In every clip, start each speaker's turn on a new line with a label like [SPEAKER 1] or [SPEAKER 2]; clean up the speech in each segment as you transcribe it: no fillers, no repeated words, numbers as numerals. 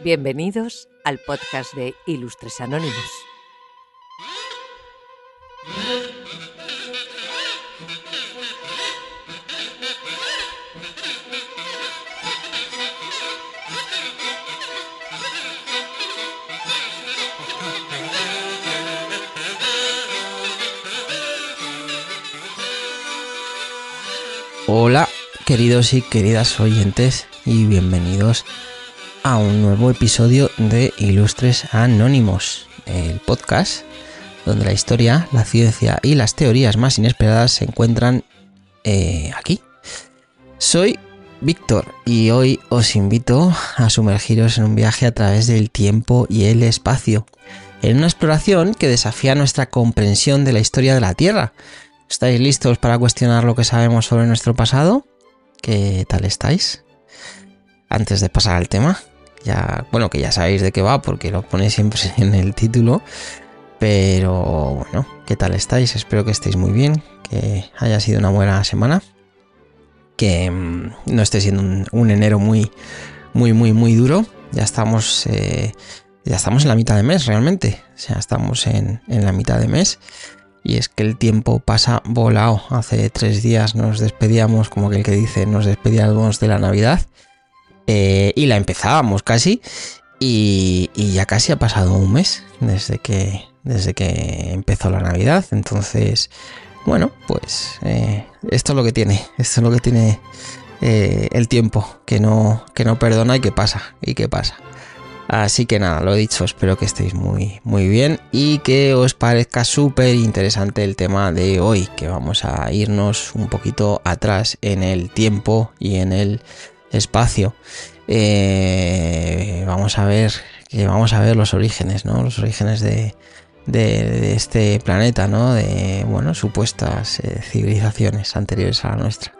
[SPEAKER 1] Bienvenidos al podcast de Ilustres Anónimos.
[SPEAKER 2] Hola, queridos y queridas oyentes, y bienvenidos a un nuevo episodio de Ilustres Anónimos, el podcast donde la historia, la ciencia y las teorías más inesperadas se encuentran aquí. Soy Víctor y hoy os invito a sumergiros en un viaje a través del tiempo y el espacio, en una exploración que desafía nuestra comprensión de la historia de la Tierra. ¿Estáis listos para cuestionar lo que sabemos sobre nuestro pasado? ¿Qué tal estáis? Antes de pasar al tema, que ya sabéis de qué va porque lo pone siempre en el título, pero bueno, ¿qué tal estáis? Espero que estéis muy bien, que haya sido una buena semana, que no esté siendo un enero muy duro. Ya estamos en la mitad de mes realmente, o sea, estamos en la mitad de mes. Y es que el tiempo pasa volado. Hace 3 días nos despedíamos, como aquel que dice, nos despedíamos de la Navidad. Y la empezábamos casi. Y ya casi ha pasado un mes desde que empezó la Navidad. Entonces, bueno, pues esto es lo que tiene. Esto es lo que tiene el tiempo. Que no perdona y que pasa. Así que nada, lo dicho, espero que estéis muy bien y que os parezca súper interesante el tema de hoy, que vamos a irnos un poquito atrás en el tiempo y en el espacio. Vamos a ver los orígenes, ¿no? Los orígenes de este planeta, ¿no? De, bueno, supuestas civilizaciones anteriores a la nuestra.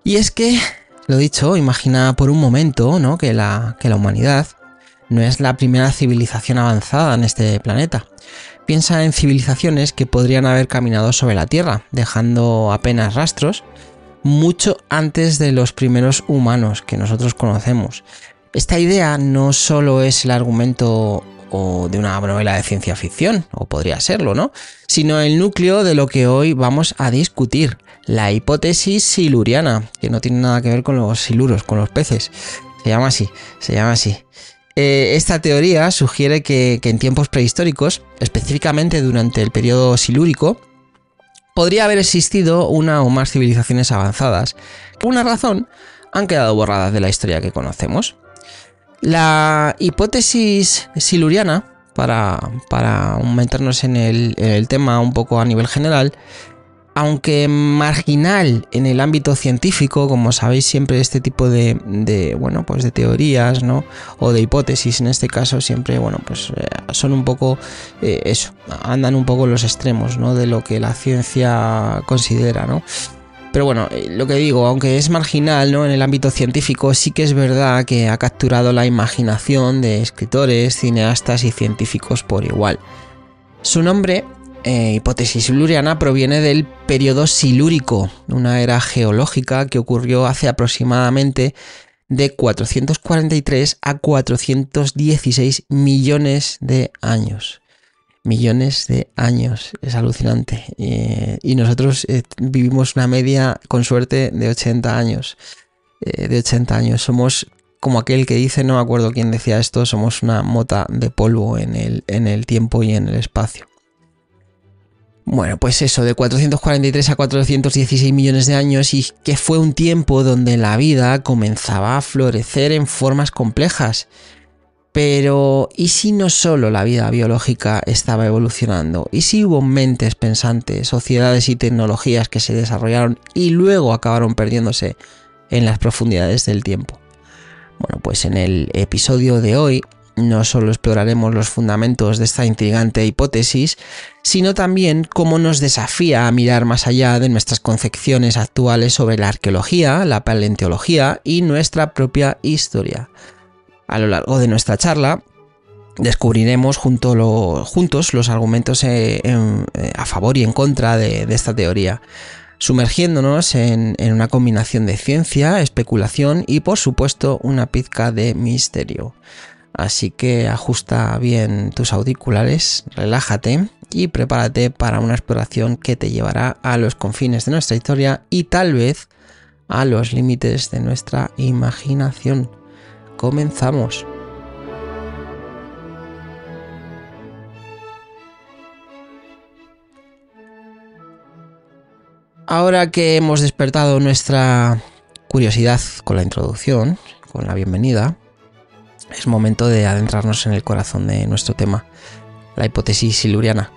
[SPEAKER 2] Y es que, lo dicho, imagina por un momento, ¿no? que la humanidad no es la primera civilización avanzada en este planeta. Piensa en civilizaciones que podrían haber caminado sobre la Tierra, dejando apenas rastros, mucho antes de los primeros humanos que nosotros conocemos. Esta idea no solo es el argumento de una novela de ciencia ficción, o podría serlo, ¿no? Sino el núcleo de lo que hoy vamos a discutir, la hipótesis siluriana, que no tiene nada que ver con los siluros, con los peces. Se llama así. Esta teoría sugiere que en tiempos prehistóricos, específicamente durante el periodo silúrico, podría haber existido una o más civilizaciones avanzadas. Por una razón, han quedado borradas de la historia que conocemos. La hipótesis siluriana, para meternos en el tema un poco a nivel general, aunque marginal en el ámbito científico, como sabéis siempre este tipo de teorías, ¿no? O de hipótesis en este caso siempre, son un poco andan un poco en los extremos, ¿no? De lo que la ciencia considera, ¿no? Pero bueno, lo que digo, aunque es marginal, ¿no? En el ámbito científico, sí que es verdad que ha capturado la imaginación de escritores, cineastas y científicos por igual. Su nombre, hipótesis siluriana, proviene del periodo silúrico, una era geológica que ocurrió hace aproximadamente de 443 a 416 millones de años. Millones de años, es alucinante. Y nosotros vivimos una media, con suerte, de 80 años. Somos como aquel que dice, no me acuerdo quién decía esto, somos una mota de polvo en el tiempo y en el espacio. Bueno, pues eso, de 443 a 416 millones de años, y que fue un tiempo donde la vida comenzaba a florecer en formas complejas. Pero, ¿y si no solo la vida biológica estaba evolucionando? ¿Y si hubo mentes pensantes, sociedades y tecnologías que se desarrollaron y luego acabaron perdiéndose en las profundidades del tiempo? Bueno, pues en el episodio de hoy no solo exploraremos los fundamentos de esta intrigante hipótesis, sino también cómo nos desafía a mirar más allá de nuestras concepciones actuales sobre la arqueología, la paleontología y nuestra propia historia. A lo largo de nuestra charla descubriremos juntos los argumentos a favor y en contra de esta teoría. sumergiéndonos en una combinación de ciencia, especulación y por supuesto una pizca de misterio. Así que ajusta bien tus auriculares, relájate y prepárate para una exploración que te llevará a los confines de nuestra historia y tal vez a los límites de nuestra imaginación. Comenzamos. Ahora que hemos despertado nuestra curiosidad con la introducción, con la bienvenida, es momento de adentrarnos en el corazón de nuestro tema, la hipótesis siluriana.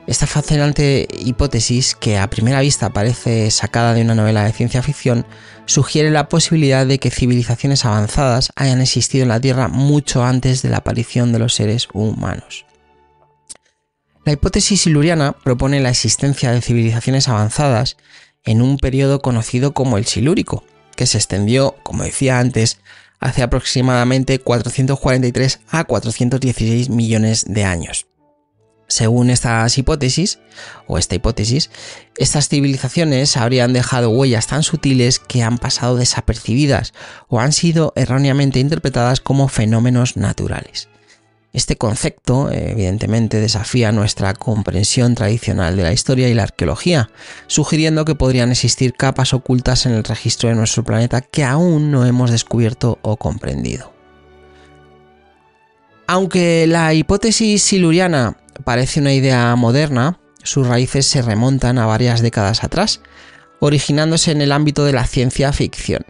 [SPEAKER 2] Esta fascinante hipótesis, que a primera vista parece sacada de una novela de ciencia ficción, sugiere la posibilidad de que civilizaciones avanzadas hayan existido en la Tierra mucho antes de la aparición de los seres humanos. La hipótesis siluriana propone la existencia de civilizaciones avanzadas en un periodo conocido como el Silúrico, que se extendió, como decía antes, hace aproximadamente 443 a 416 millones de años. Según esta hipótesis, estas civilizaciones habrían dejado huellas tan sutiles que han pasado desapercibidas o han sido erróneamente interpretadas como fenómenos naturales. Este concepto, evidentemente, desafía nuestra comprensión tradicional de la historia y la arqueología, sugiriendo que podrían existir capas ocultas en el registro de nuestro planeta que aún no hemos descubierto o comprendido. Aunque la hipótesis siluriana parece una idea moderna, sus raíces se remontan a varias décadas atrás, originándose en el ámbito de la ciencia ficción.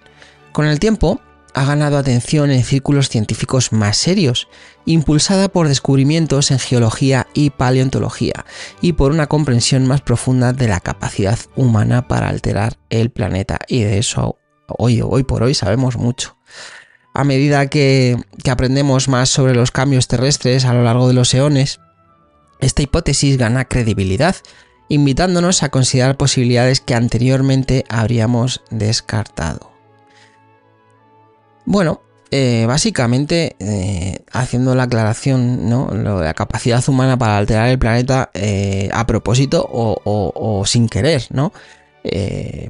[SPEAKER 2] Con el tiempo, ha ganado atención en círculos científicos más serios, impulsada por descubrimientos en geología y paleontología, y por una comprensión más profunda de la capacidad humana para alterar el planeta, y de eso hoy por hoy sabemos mucho. A medida que aprendemos más sobre los cambios terrestres a lo largo de los eones, esta hipótesis gana credibilidad, invitándonos a considerar posibilidades que anteriormente habríamos descartado. Bueno, básicamente, haciendo la aclaración, ¿no?, la capacidad humana para alterar el planeta a propósito o sin querer, ¿no?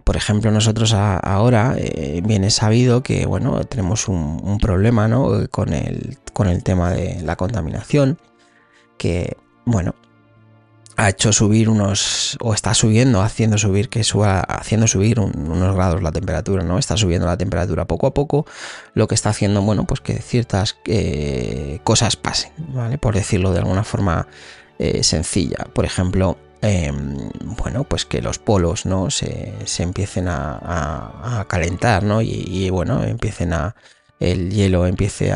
[SPEAKER 2] Por ejemplo, nosotros ahora bien es sabido que, bueno, tenemos un problema, ¿no?, con el tema de la contaminación, que, bueno, ha hecho subir haciendo subir unos grados la temperatura, ¿no? Está subiendo la temperatura poco a poco, lo que está haciendo, bueno, pues que ciertas cosas pasen, ¿vale? Por decirlo de alguna forma sencilla. Por ejemplo, bueno, pues que los polos, ¿no?, se empiecen a calentar, ¿no? Y bueno, el hielo empiece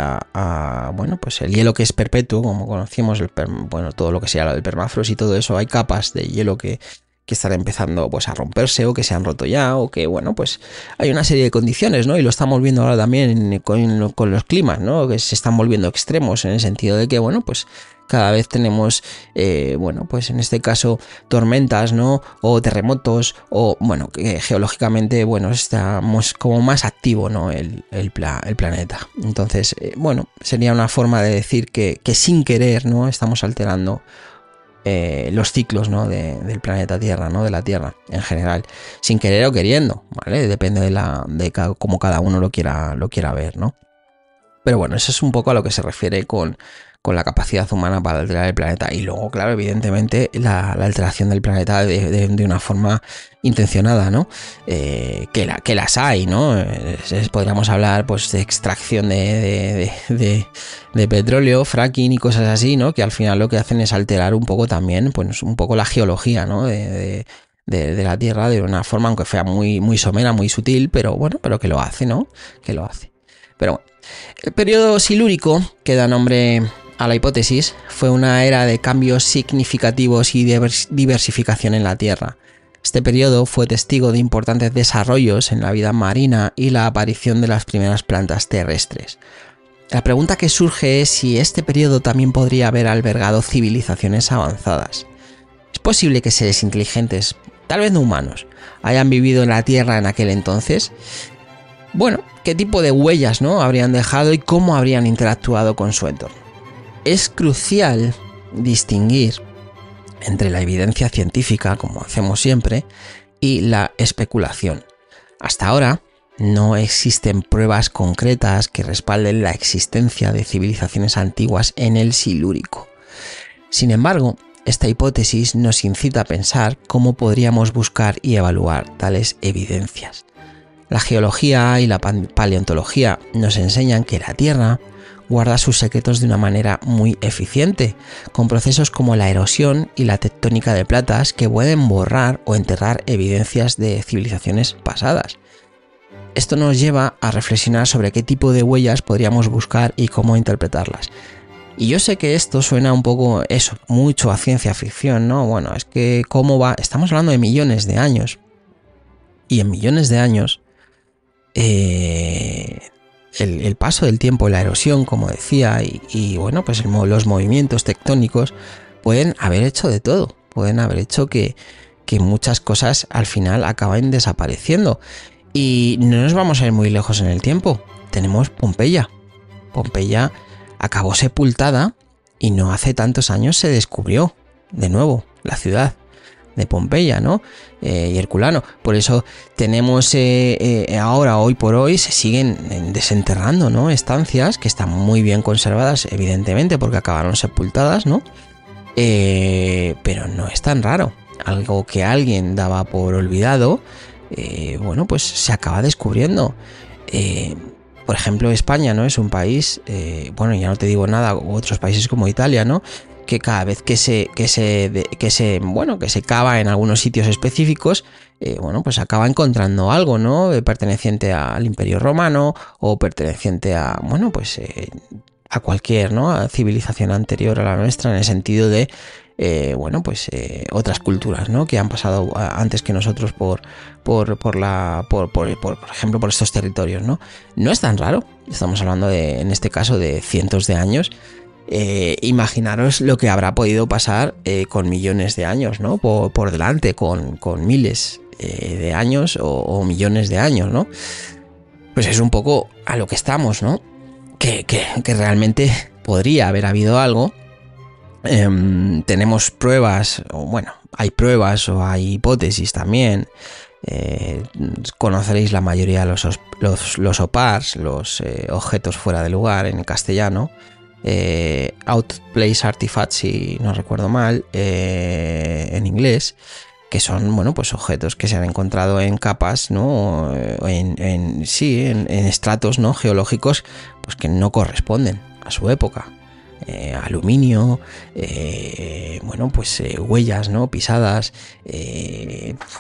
[SPEAKER 2] bueno, pues el hielo que es perpetuo, como conocimos, bueno, todo lo que sea el permafrost y todo eso, hay capas de hielo que están empezando, pues, a romperse, o que se han roto ya, o que, bueno, pues hay una serie de condiciones, ¿no? Y lo estamos viendo ahora también con los climas, ¿no?, que se están volviendo extremos, en el sentido de que, bueno, pues cada vez tenemos, bueno, pues en este caso tormentas, ¿no?, o terremotos, o, bueno, que geológicamente, bueno, estamos como más activo, ¿no?, el planeta. Entonces, bueno, sería una forma de decir que sin querer, ¿no?, estamos alterando los ciclos, ¿no?, del planeta Tierra, ¿no?, de la Tierra en general, sin querer o queriendo, ¿vale? Depende de cómo cada uno lo quiera ver, ¿no? Pero bueno, eso es un poco a lo que se refiere con la capacidad humana para alterar el planeta. Y luego, claro, evidentemente, la alteración del planeta de una forma intencionada, ¿no? Que las hay, ¿no? Podríamos hablar, pues, de extracción de petróleo, fracking y cosas así, ¿no? Que al final lo que hacen es alterar un poco también, pues, un poco la geología, ¿no?, de la Tierra, de una forma, aunque sea muy, muy somera, muy sutil, pero bueno, pero que lo hace, ¿no? Que lo hace. Pero bueno, el periodo silúrico, que da nombre a la hipótesis, fue una era de cambios significativos y diversificación en la Tierra. Este periodo fue testigo de importantes desarrollos en la vida marina y la aparición de las primeras plantas terrestres. La pregunta que surge es si este periodo también podría haber albergado civilizaciones avanzadas. ¿Es posible que seres inteligentes, tal vez no humanos, hayan vivido en la Tierra en aquel entonces? Bueno, ¿qué tipo de huellas, ¿no?, habrían dejado y cómo habrían interactuado con su entorno? Es crucial distinguir entre la evidencia científica, como hacemos siempre, y la especulación. Hasta ahora no existen pruebas concretas que respalden la existencia de civilizaciones antiguas en el Silúrico. Sin embargo, esta hipótesis nos incita a pensar cómo podríamos buscar y evaluar tales evidencias. La geología y la paleontología nos enseñan que la Tierra guarda sus secretos de una manera muy eficiente, con procesos como la erosión y la tectónica de platas que pueden borrar o enterrar evidencias de civilizaciones pasadas. Esto nos lleva a reflexionar sobre qué tipo de huellas podríamos buscar y cómo interpretarlas. Y yo sé que esto suena un poco mucho a ciencia ficción, ¿no? Bueno, es que ¿cómo va? Estamos hablando de millones de años. Y en millones de años, el paso del tiempo, la erosión, como decía, y bueno, pues los movimientos tectónicos pueden haber hecho de todo. Pueden haber hecho que muchas cosas al final acaben desapareciendo. Y no nos vamos a ir muy lejos en el tiempo. Tenemos Pompeya. Pompeya acabó sepultada y no hace tantos años se descubrió de nuevo la ciudad de Pompeya, ¿no? Y Herculano. Por eso tenemos ahora, hoy por hoy, se siguen desenterrando, ¿no? Estancias que están muy bien conservadas, evidentemente, porque acabaron sepultadas, ¿no? Pero no es tan raro. Algo que alguien daba por olvidado, bueno, pues se acaba descubriendo. Por ejemplo, España, ¿no? Es un país, bueno, ya no te digo nada, otros países como Italia, ¿no? Que cada vez que se cava en algunos sitios específicos, bueno, pues acaba encontrando algo, ¿no? Perteneciente al Imperio Romano o perteneciente a, bueno, pues a cualquier, ¿no? A civilización anterior a la nuestra, en el sentido de bueno, pues otras culturas, ¿no? Que han pasado antes que nosotros por ejemplo, por estos territorios, ¿no? No es tan raro. Estamos hablando en este caso de cientos de años. Imaginaros lo que habrá podido pasar con millones de años, ¿no? Por delante, con miles de años o millones de años, ¿no? Pues es un poco a lo que estamos, ¿no? Que realmente podría haber habido algo. Tenemos pruebas, o bueno, hay pruebas o hay hipótesis también. Conoceréis la mayoría de los OPARs, los objetos fuera de lugar en castellano. Out of Place Artifacts, si no recuerdo mal, en inglés, que son, bueno, pues objetos que se han encontrado en capas, ¿no? En estratos, ¿no? Geológicos, pues que no corresponden a su época. Aluminio, bueno, pues huellas, ¿no? Pisadas,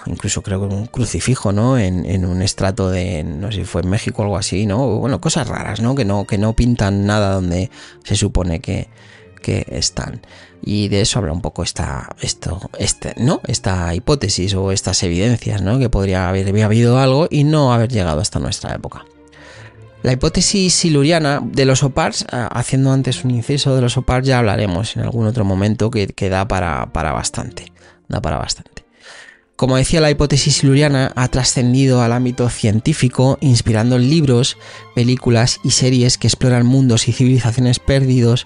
[SPEAKER 2] incluso creo que un crucifijo, ¿no? En un estrato de, no sé si fue en México o algo así, ¿no? Bueno, cosas raras, ¿no? Que no pintan nada donde se supone que están. Y de eso habla un poco esta hipótesis o estas evidencias, ¿no? Que podría haber habido algo y no haber llegado hasta nuestra época. La hipótesis siluriana de los OPARs, haciendo antes un inciso de los OPARs, ya hablaremos en algún otro momento que da para bastante. Da para bastante. Como decía, la hipótesis siluriana ha trascendido al ámbito científico, inspirando libros, películas y series que exploran mundos y civilizaciones perdidos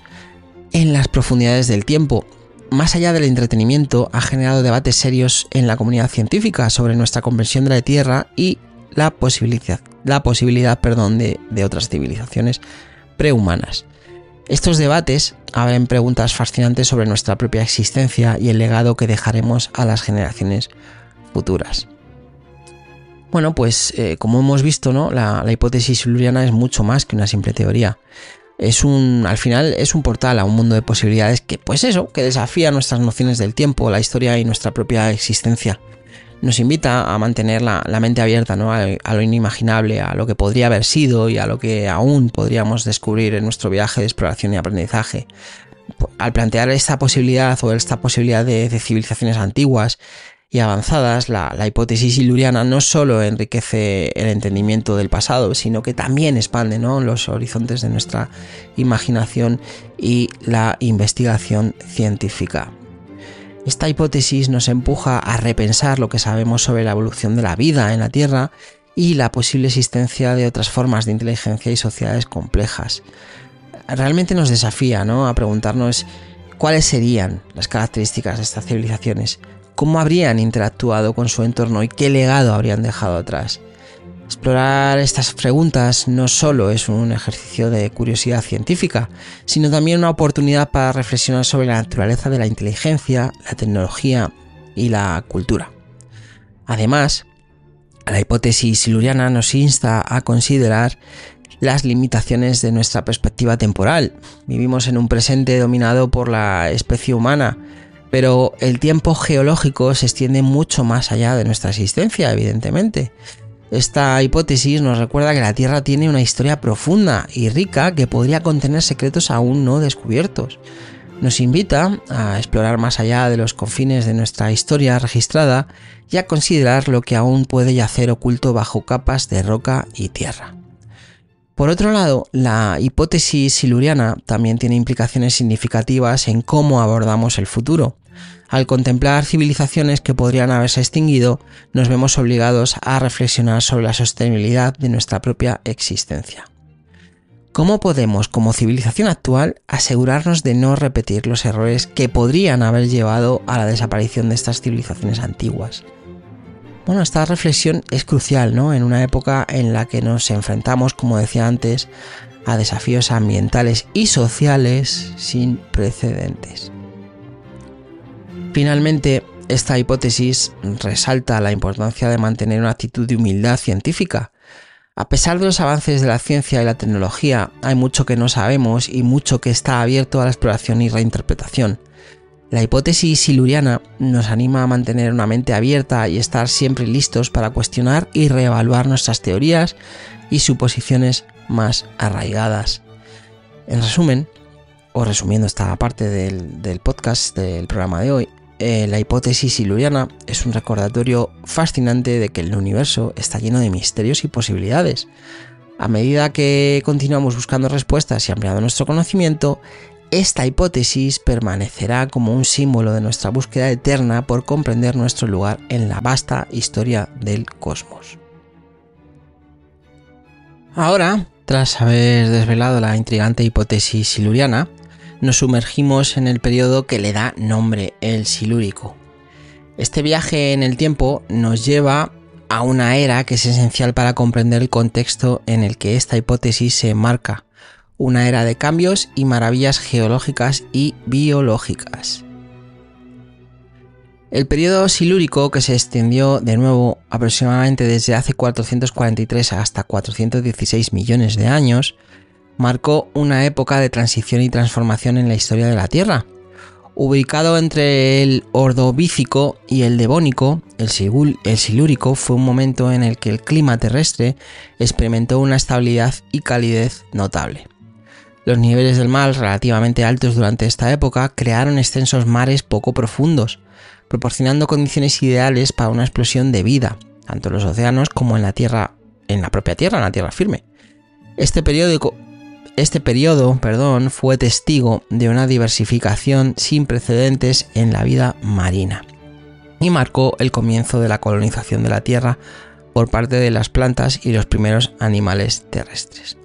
[SPEAKER 2] en las profundidades del tiempo. Más allá del entretenimiento, ha generado debates serios en la comunidad científica sobre nuestra comprensión de la Tierra y la posibilidad de otras civilizaciones prehumanas. Estos debates abren preguntas fascinantes sobre nuestra propia existencia y el legado que dejaremos a las generaciones futuras. Bueno, pues como hemos visto, ¿no? La hipótesis siluriana es mucho más que una simple teoría. Al final es un portal a un mundo de posibilidades que desafía nuestras nociones del tiempo, la historia y nuestra propia existencia. Nos invita a mantener la mente abierta, ¿no? A lo inimaginable, a lo que podría haber sido y a lo que aún podríamos descubrir en nuestro viaje de exploración y aprendizaje. Al plantear esta posibilidad de civilizaciones antiguas y avanzadas, la hipótesis siluriana no solo enriquece el entendimiento del pasado, sino que también expande, ¿no? Los horizontes de nuestra imaginación y la investigación científica. Esta hipótesis nos empuja a repensar lo que sabemos sobre la evolución de la vida en la Tierra y la posible existencia de otras formas de inteligencia y sociedades complejas. Realmente nos desafía, ¿no? A preguntarnos cuáles serían las características de estas civilizaciones, cómo habrían interactuado con su entorno y qué legado habrían dejado atrás. Explorar estas preguntas no solo es un ejercicio de curiosidad científica, sino también una oportunidad para reflexionar sobre la naturaleza de la inteligencia, la tecnología y la cultura. Además, la hipótesis siluriana nos insta a considerar las limitaciones de nuestra perspectiva temporal. Vivimos en un presente dominado por la especie humana, pero el tiempo geológico se extiende mucho más allá de nuestra existencia, evidentemente. Esta hipótesis nos recuerda que la Tierra tiene una historia profunda y rica que podría contener secretos aún no descubiertos. Nos invita a explorar más allá de los confines de nuestra historia registrada y a considerar lo que aún puede yacer oculto bajo capas de roca y tierra. Por otro lado, la hipótesis siluriana también tiene implicaciones significativas en cómo abordamos el futuro. Al contemplar civilizaciones que podrían haberse extinguido, nos vemos obligados a reflexionar sobre la sostenibilidad de nuestra propia existencia. ¿Cómo podemos, como civilización actual, asegurarnos de no repetir los errores que podrían haber llevado a la desaparición de estas civilizaciones antiguas? Bueno, esta reflexión es crucial, ¿no? En una época en la que nos enfrentamos, como decía antes, a desafíos ambientales y sociales sin precedentes. Finalmente, esta hipótesis resalta la importancia de mantener una actitud de humildad científica. A pesar de los avances de la ciencia y la tecnología, hay mucho que no sabemos y mucho que está abierto a la exploración y reinterpretación. La hipótesis siluriana nos anima a mantener una mente abierta y estar siempre listos para cuestionar y reevaluar nuestras teorías y suposiciones más arraigadas. En resumen, o resumiendo esta parte del podcast del programa de hoy, la hipótesis siluriana es un recordatorio fascinante de que el universo está lleno de misterios y posibilidades. A medida que continuamos buscando respuestas y ampliando nuestro conocimiento, esta hipótesis permanecerá como un símbolo de nuestra búsqueda eterna por comprender nuestro lugar en la vasta historia del cosmos. Ahora, tras haber desvelado la intrigante hipótesis siluriana, nos sumergimos en el periodo que le da nombre, el Silúrico. Este viaje en el tiempo nos lleva a una era que es esencial para comprender el contexto en el que esta hipótesis se enmarca, una era de cambios y maravillas geológicas y biológicas. El periodo silúrico, que se extendió de nuevo aproximadamente desde hace 443 hasta 416 millones de años, marcó una época de transición y transformación en la historia de la Tierra. Ubicado entre el Ordovícico y el Devónico, el Silúrico fue un momento en el que el clima terrestre experimentó una estabilidad y calidez notable. Los niveles del mar, relativamente altos durante esta época, crearon extensos mares poco profundos, proporcionando condiciones ideales para una explosión de vida, tanto en los océanos como en la propia Tierra, en la Tierra firme. Este periodo, fue testigo de una diversificación sin precedentes en la vida marina y marcó el comienzo de la colonización de la Tierra por parte de las plantas y los primeros animales terrestres.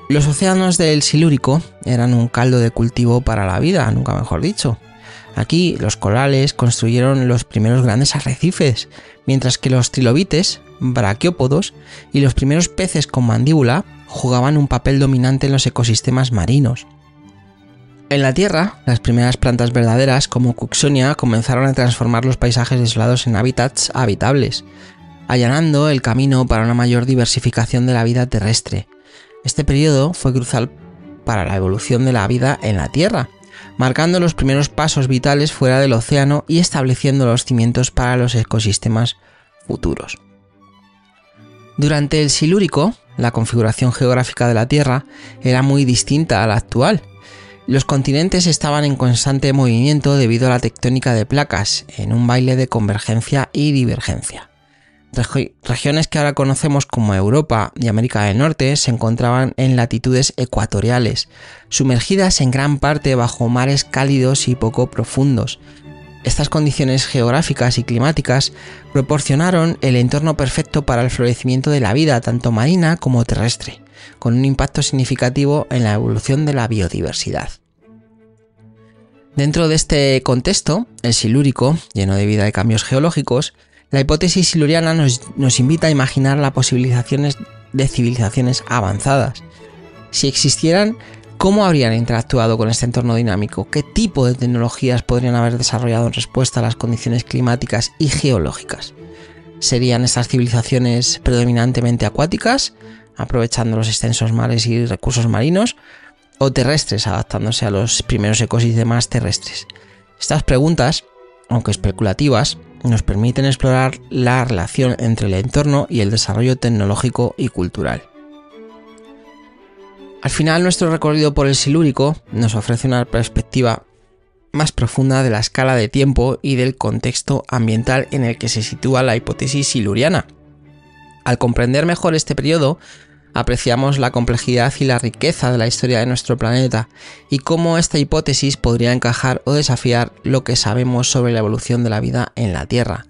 [SPEAKER 2] Los océanos del Silúrico eran un caldo de cultivo para la vida, nunca mejor dicho. Aquí los corales construyeron los primeros grandes arrecifes, mientras que los trilobites, braquiópodos y los primeros peces con mandíbula jugaban un papel dominante en los ecosistemas marinos. En la Tierra, las primeras plantas verdaderas, como Cooksonia, comenzaron a transformar los paisajes desolados en hábitats habitables, allanando el camino para una mayor diversificación de la vida terrestre. Este periodo fue crucial para la evolución de la vida en la Tierra, marcando los primeros pasos vitales fuera del océano y estableciendo los cimientos para los ecosistemas futuros. Durante el Silúrico, la configuración geográfica de la Tierra era muy distinta a la actual. Los continentes estaban en constante movimiento debido a la tectónica de placas, en un baile de convergencia y divergencia. Regiones que ahora conocemos como Europa y América del Norte se encontraban en latitudes ecuatoriales, sumergidas en gran parte bajo mares cálidos y poco profundos. Estas condiciones geográficas y climáticas proporcionaron el entorno perfecto para el florecimiento de la vida, tanto marina como terrestre, con un impacto significativo en la evolución de la biodiversidad. Dentro de este contexto, el Silúrico, lleno de vida y cambios geológicos, la hipótesis siluriana nos invita a imaginar las posibilidades de civilizaciones avanzadas. Si existieran, ¿cómo habrían interactuado con este entorno dinámico? ¿Qué tipo de tecnologías podrían haber desarrollado en respuesta a las condiciones climáticas y geológicas? ¿Serían estas civilizaciones predominantemente acuáticas, aprovechando los extensos mares y recursos marinos, o terrestres, adaptándose a los primeros ecosistemas terrestres? Estas preguntas, aunque especulativas, nos permiten explorar la relación entre el entorno y el desarrollo tecnológico y cultural. Al final, nuestro recorrido por el Silúrico nos ofrece una perspectiva más profunda de la escala de tiempo y del contexto ambiental en el que se sitúa la hipótesis siluriana. Al comprender mejor este periodo, apreciamos la complejidad y la riqueza de la historia de nuestro planeta y cómo esta hipótesis podría encajar o desafiar lo que sabemos sobre la evolución de la vida en la Tierra.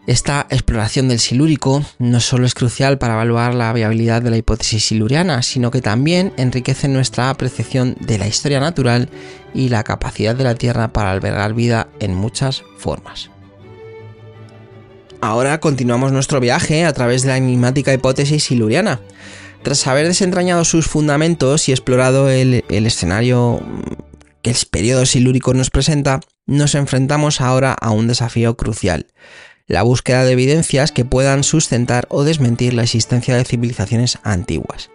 [SPEAKER 2] Esta exploración del Silúrico no solo es crucial para evaluar la viabilidad de la hipótesis siluriana, sino que también enriquece nuestra apreciación de la historia natural y la capacidad de la Tierra para albergar vida en muchas formas. Ahora continuamos nuestro viaje a través de la enigmática hipótesis siluriana. Tras haber desentrañado sus fundamentos y explorado el escenario que el periodo silúrico nos presenta, nos enfrentamos ahora a un desafío crucial: la búsqueda de evidencias que puedan sustentar o desmentir la existencia de civilizaciones antiguas.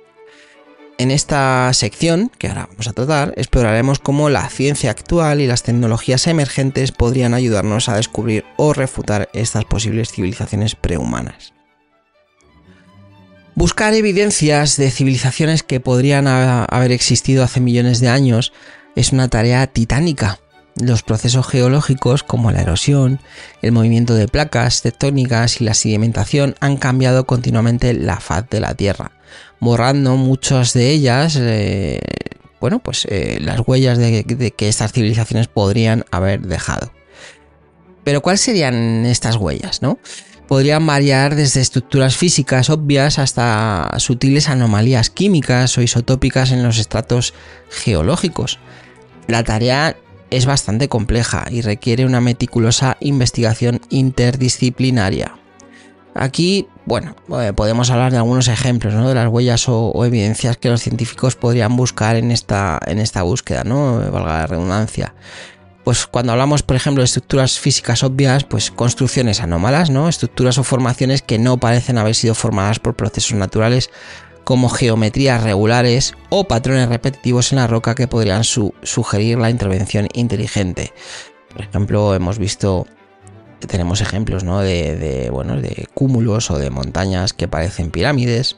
[SPEAKER 2] En esta sección, que ahora vamos a tratar, exploraremos cómo la ciencia actual y las tecnologías emergentes podrían ayudarnos a descubrir o refutar estas posibles civilizaciones prehumanas. Buscar evidencias de civilizaciones que podrían haber existido hace millones de años es una tarea titánica. Los procesos geológicos como la erosión, el movimiento de placas tectónicas y la sedimentación han cambiado continuamente la faz de la Tierra, borrando muchas de ellas las huellas de que estas civilizaciones podrían haber dejado. Pero ¿cuáles serían estas huellas, no? Podrían variar desde estructuras físicas obvias hasta sutiles anomalías químicas o isotópicas en los estratos geológicos. La tarea es bastante compleja y requiere una meticulosa investigación interdisciplinaria. Aquí, podemos hablar de algunos ejemplos, ¿no?, de las huellas o evidencias que los científicos podrían buscar en esta búsqueda, ¿no?, valga la redundancia. Pues cuando hablamos, por ejemplo, de estructuras físicas obvias, pues construcciones anómalas, ¿no?, estructuras o formaciones que no parecen haber sido formadas por procesos naturales, como geometrías regulares o patrones repetitivos en la roca que podrían sugerir la intervención inteligente. Por ejemplo, tenemos ejemplos, ¿no?, de cúmulos o de montañas que parecen pirámides,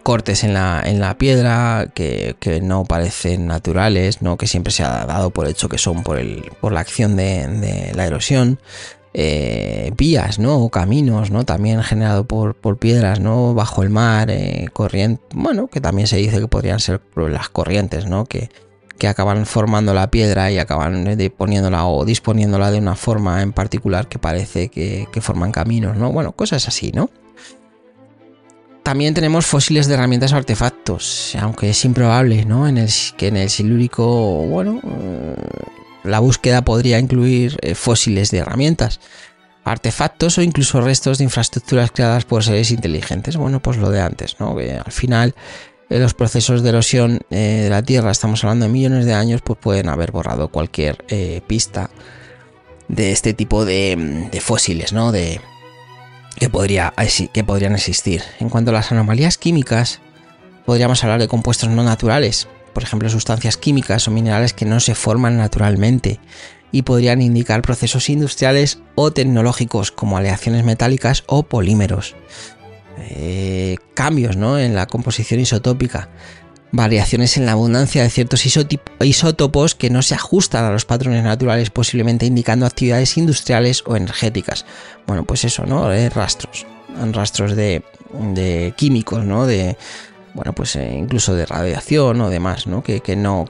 [SPEAKER 2] cortes en la piedra que no parecen naturales, ¿no?, que siempre se ha dado por hecho que son por la acción de la erosión. Vías, ¿no?, o caminos, ¿no?, también generado por piedras, ¿no?, bajo el mar, corriente, que también se dice que podrían ser las corrientes, ¿no?, que acaban formando la piedra y acaban poniéndola o disponiéndola de una forma en particular que parece que forman caminos, ¿no? Cosas así, ¿no? También tenemos fósiles de herramientas o artefactos, aunque es improbable, ¿no?, que en el Silúrico, la búsqueda podría incluir fósiles de herramientas, artefactos o incluso restos de infraestructuras creadas por seres inteligentes. Pues lo de antes, ¿no?, que al final los procesos de erosión de la Tierra, estamos hablando de millones de años, pues pueden haber borrado cualquier pista de este tipo de fósiles, ¿no?, que podrían existir. En cuanto a las anomalías químicas, podríamos hablar de compuestos no naturales, por ejemplo, sustancias químicas o minerales que no se forman naturalmente y podrían indicar procesos industriales o tecnológicos como aleaciones metálicas o polímeros. Cambios, ¿no?, en la composición isotópica, variaciones en la abundancia de ciertos isótopos que no se ajustan a los patrones naturales, posiblemente indicando actividades industriales o energéticas. Pues eso, ¿no?, rastros de químicos, ¿no?, incluso de radiación o demás, ¿no?, que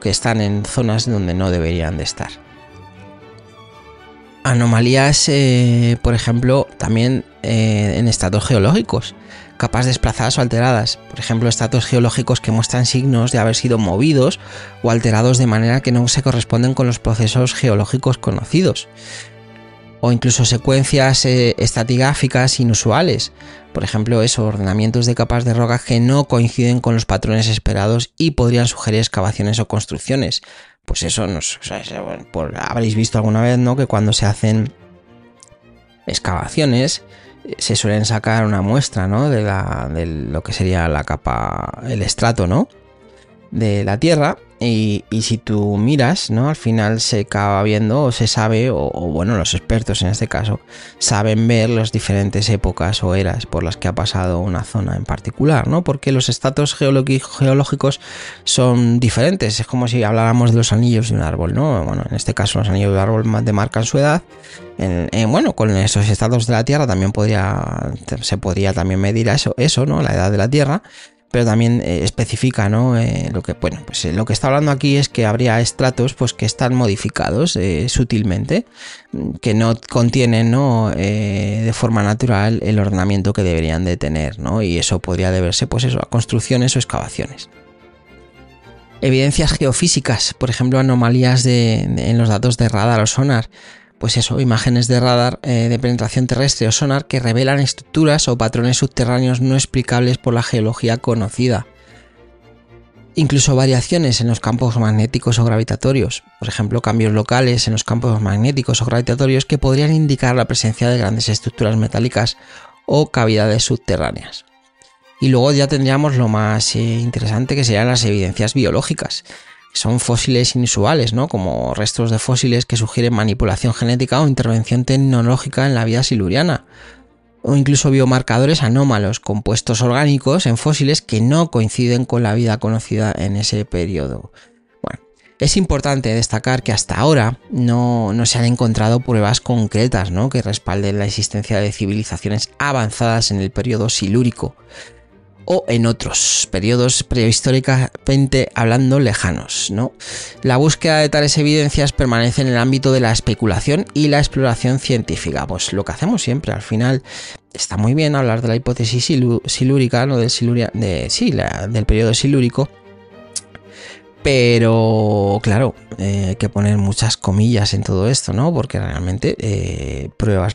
[SPEAKER 2] están en zonas donde no deberían de estar. Anomalías, por ejemplo, también en estratos geológicos, capas desplazadas o alteradas. Por ejemplo, estratos geológicos que muestran signos de haber sido movidos o alterados de manera que no se corresponden con los procesos geológicos conocidos. O incluso secuencias estratigráficas inusuales. Por ejemplo, ordenamientos de capas de roca que no coinciden con los patrones esperados y podrían sugerir excavaciones o construcciones. Pues eso habréis visto alguna vez, ¿no? Que cuando se hacen excavaciones se suelen sacar una muestra, ¿no? de lo que sería la capa, el estrato, ¿no? De la Tierra. Y si tú miras, ¿no? Al final se acaba viendo o se sabe, o bueno, los expertos en este caso, saben ver las diferentes épocas o eras por las que ha pasado una zona en particular, ¿no? Porque los estratos geológicos son diferentes. Es como si habláramos de los anillos de un árbol, ¿no? Bueno, en este caso los anillos del árbol demarcan su edad. Bueno, con esos estratos de la Tierra también se podría también medir eso, ¿no? La edad de la Tierra. Pero también especifica, ¿no? Lo que está hablando aquí es que habría estratos pues, que están modificados sutilmente, que no contienen, ¿no? De forma natural el ordenamiento que deberían de tener, ¿no? Y eso podría deberse pues a construcciones o excavaciones. Evidencias geofísicas, por ejemplo, anomalías en los datos de radar o sonar. Pues imágenes de radar de penetración terrestre o sonar que revelan estructuras o patrones subterráneos no explicables por la geología conocida. Incluso variaciones en los campos magnéticos o gravitatorios, por ejemplo, cambios locales en los campos magnéticos o gravitatorios que podrían indicar la presencia de grandes estructuras metálicas o cavidades subterráneas. Y luego ya tendríamos lo más interesante, que serían las evidencias biológicas. Son fósiles inusuales, ¿no? Como restos de fósiles que sugieren manipulación genética o intervención tecnológica en la vida siluriana. O incluso biomarcadores anómalos, compuestos orgánicos en fósiles que no coinciden con la vida conocida en ese periodo. Bueno, es importante destacar que hasta ahora no se han encontrado pruebas concretas, ¿no? Que respalden la existencia de civilizaciones avanzadas en el periodo silúrico o en otros periodos prehistóricamente hablando lejanos, ¿no? La búsqueda de tales evidencias permanece en el ámbito de la especulación y la exploración científica. Pues lo que hacemos siempre, al final está muy bien hablar de la hipótesis silúrica, ¿no? Del periodo silúrico, pero claro, hay que poner muchas comillas en todo esto, ¿no? Porque realmente pruebas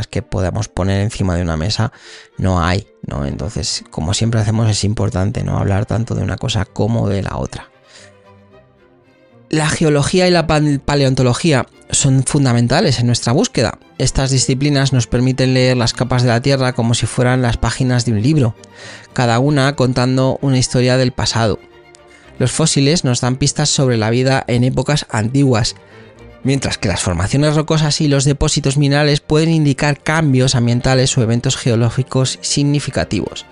[SPEAKER 2] que podamos poner encima de una mesa no hay, ¿no? Entonces, como siempre hacemos, es importante no hablar tanto de una cosa como de la otra. La geología y la paleontología son fundamentales en nuestra búsqueda. Estas disciplinas nos permiten leer las capas de la Tierra como si fueran las páginas de un libro, cada una contando una historia del pasado. Los fósiles nos dan pistas sobre la vida en épocas antiguas, mientras que las formaciones rocosas y los depósitos minerales pueden indicar cambios ambientales o eventos geológicos significativos.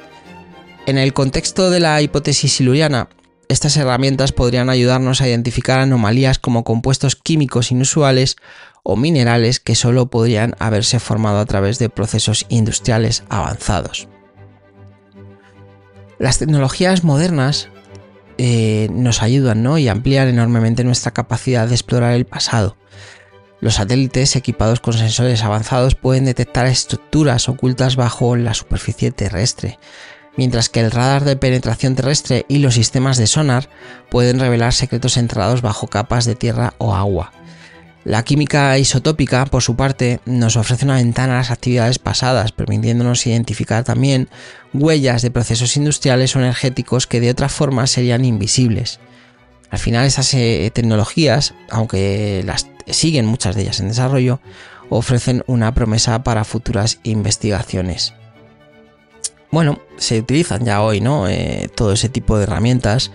[SPEAKER 2] En el contexto de la hipótesis siluriana, estas herramientas podrían ayudarnos a identificar anomalías como compuestos químicos inusuales o minerales que solo podrían haberse formado a través de procesos industriales avanzados. Las tecnologías modernas nos ayudan, ¿no? Y amplían enormemente nuestra capacidad de explorar el pasado. Los satélites equipados con sensores avanzados pueden detectar estructuras ocultas bajo la superficie terrestre, mientras que el radar de penetración terrestre y los sistemas de sonar pueden revelar secretos enterrados bajo capas de tierra o agua. La química isotópica, por su parte, nos ofrece una ventana a las actividades pasadas, permitiéndonos identificar también huellas de procesos industriales o energéticos que de otra forma serían invisibles. Al final, estas tecnologías, aunque las siguen muchas de ellas en desarrollo, ofrecen una promesa para futuras investigaciones. Bueno, se utilizan ya hoy, ¿no? Todo ese tipo de herramientas,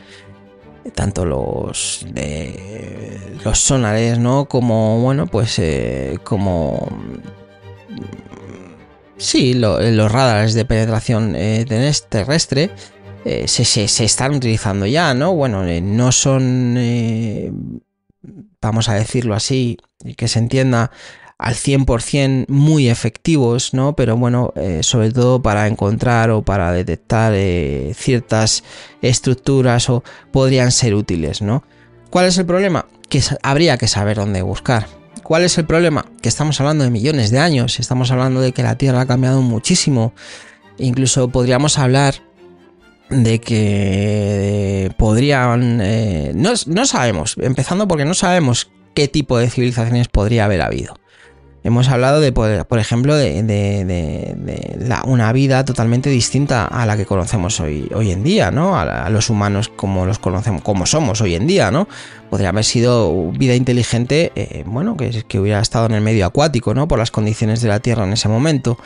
[SPEAKER 2] tanto los sonares, ¿no? Como, bueno, pues los radares de penetración terrestre se están utilizando ya, ¿no? Bueno, no son, vamos a decirlo así, que se entienda, al 100% muy efectivos, ¿no? Pero bueno, sobre todo para encontrar o para detectar ciertas estructuras o podrían ser útiles, ¿no? ¿Cuál es el problema? Que habría que saber dónde buscar. ¿Cuál es el problema? Que estamos hablando de millones de años, estamos hablando de que la Tierra ha cambiado muchísimo. Incluso podríamos hablar de que podrían... no sabemos, empezando porque no sabemos qué tipo de civilizaciones podría haber habido. Hemos hablado de, por ejemplo, una vida totalmente distinta a la que conocemos hoy en día, ¿no? A los humanos como los conocemos, como somos hoy en día, ¿no? Podría haber sido vida inteligente, que hubiera estado en el medio acuático, ¿no? Por las condiciones de la Tierra en ese momento.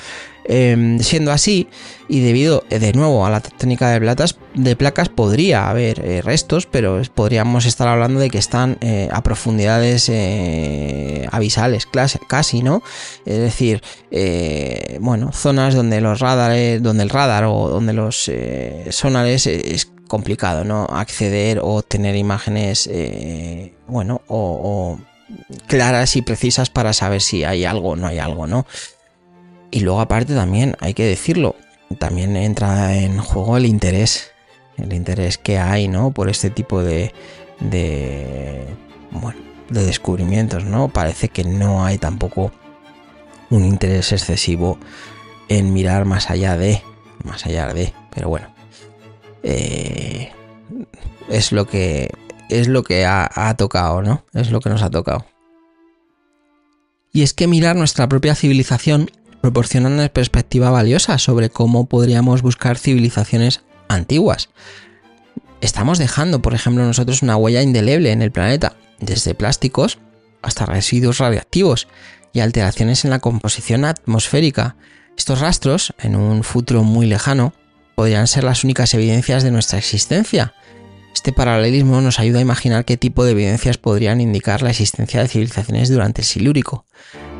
[SPEAKER 2] Siendo así, y debido de nuevo a la tectónica de placas, podría haber restos, pero podríamos estar hablando de que están a profundidades abisales, casi, ¿no? Es decir, zonas donde el radar o donde los sonares es complicado, ¿no? Acceder o obtener imágenes, o claras y precisas para saber si hay algo o no hay algo, ¿no? Y luego aparte también, hay que decirlo, también entra en juego el interés que hay, ¿no? Por este tipo de descubrimientos, ¿no? Parece que no hay tampoco un interés excesivo en mirar más allá de, pero bueno, es lo que ha tocado, ¿no? Es lo que nos ha tocado. Y es que mirar nuestra propia civilización proporciona una perspectiva valiosa sobre cómo podríamos buscar civilizaciones antiguas. Estamos dejando, por ejemplo, nosotros una huella indeleble en el planeta, desde plásticos hasta residuos radiactivos y alteraciones en la composición atmosférica. Estos rastros, en un futuro muy lejano, podrían ser las únicas evidencias de nuestra existencia. Este paralelismo nos ayuda a imaginar qué tipo de evidencias podrían indicar la existencia de civilizaciones durante el Silúrico.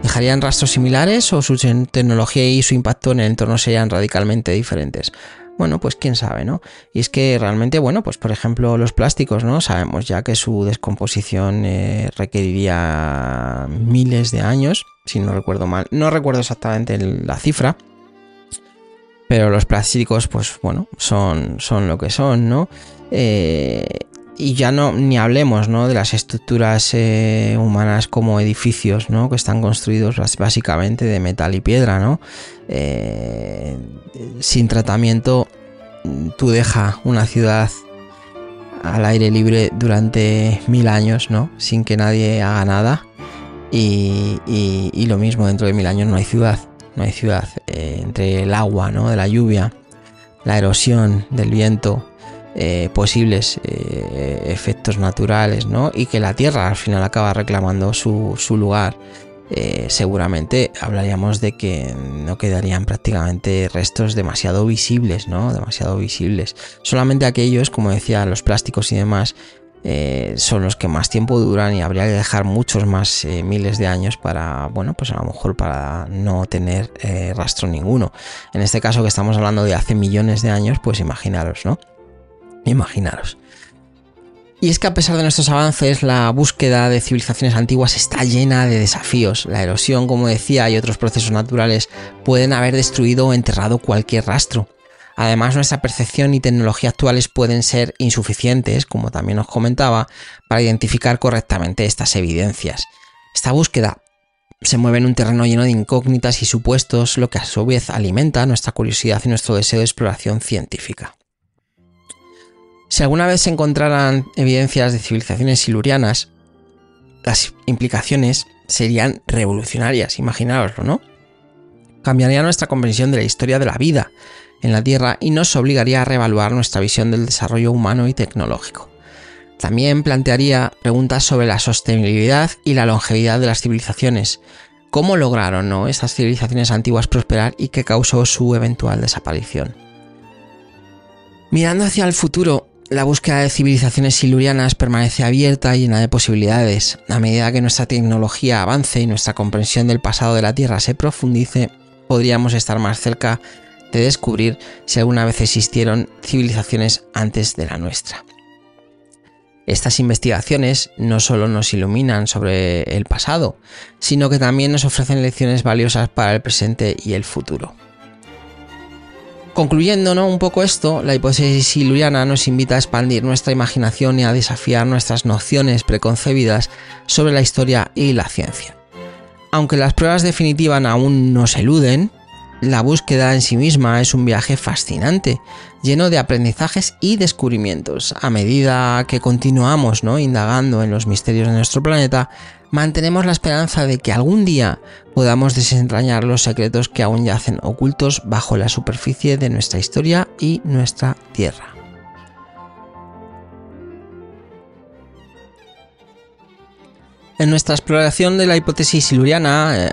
[SPEAKER 2] ¿Dejarían rastros similares o su tecnología y su impacto en el entorno serían radicalmente diferentes? Bueno, pues quién sabe, ¿no? Y es que realmente, pues por ejemplo los plásticos, ¿no? Sabemos ya que su descomposición requeriría miles de años, si no recuerdo mal. No recuerdo exactamente la cifra, pero los plásticos, pues son lo que son, ¿no? Y ya ni hablemos, ¿no? De las estructuras humanas como edificios, ¿no? Que están construidos básicamente de metal y piedra, ¿no? Sin tratamiento, tú dejas una ciudad al aire libre durante 1000 años, ¿no? Sin que nadie haga nada. Y lo mismo, dentro de 1000 años no hay ciudad. Entre el agua, ¿no? De la lluvia, la erosión del viento, posibles efectos naturales, ¿no? Y que la Tierra al final acaba reclamando su lugar, seguramente hablaríamos de que no quedarían prácticamente restos demasiado visibles, ¿no? Solamente aquellos, como decía, los plásticos y demás, son los que más tiempo duran y habría que dejar muchos más miles de años para, pues a lo mejor para no tener rastro ninguno. En este caso que estamos hablando de hace millones de años, pues imaginaros, ¿no? Y es que a pesar de nuestros avances, la búsqueda de civilizaciones antiguas está llena de desafíos. La erosión, como decía, y otros procesos naturales pueden haber destruido o enterrado cualquier rastro. Además, nuestra percepción y tecnología actuales pueden ser insuficientes, como también os comentaba, para identificar correctamente estas evidencias. Esta búsqueda se mueve en un terreno lleno de incógnitas y supuestos, lo que a su vez alimenta nuestra curiosidad y nuestro deseo de exploración científica. Si alguna vez se encontraran evidencias de civilizaciones silurianas, las implicaciones serían revolucionarias, imaginaoslo, ¿no? Cambiaría nuestra comprensión de la historia de la vida en la Tierra y nos obligaría a reevaluar nuestra visión del desarrollo humano y tecnológico. También plantearía preguntas sobre la sostenibilidad y la longevidad de las civilizaciones. ¿Cómo lograron, ¿no? estas civilizaciones antiguas prosperar y qué causó su eventual desaparición? Mirando hacia el futuro, la búsqueda de civilizaciones silurianas permanece abierta y llena de posibilidades. A medida que nuestra tecnología avance y nuestra comprensión del pasado de la Tierra se profundice, podríamos estar más cerca de descubrir si alguna vez existieron civilizaciones antes de la nuestra. Estas investigaciones no solo nos iluminan sobre el pasado, sino que también nos ofrecen lecciones valiosas para el presente y el futuro. Concluyendo, ¿no?, un poco esto, la hipótesis siluriana nos invita a expandir nuestra imaginación y a desafiar nuestras nociones preconcebidas sobre la historia y la ciencia. Aunque las pruebas definitivas aún nos eluden, la búsqueda en sí misma es un viaje fascinante, lleno de aprendizajes y descubrimientos. A medida que continuamos, ¿no?, indagando en los misterios de nuestro planeta, mantenemos la esperanza de que algún día podamos desentrañar los secretos que aún yacen ocultos bajo la superficie de nuestra historia y nuestra Tierra. En nuestra exploración de la hipótesis siluriana,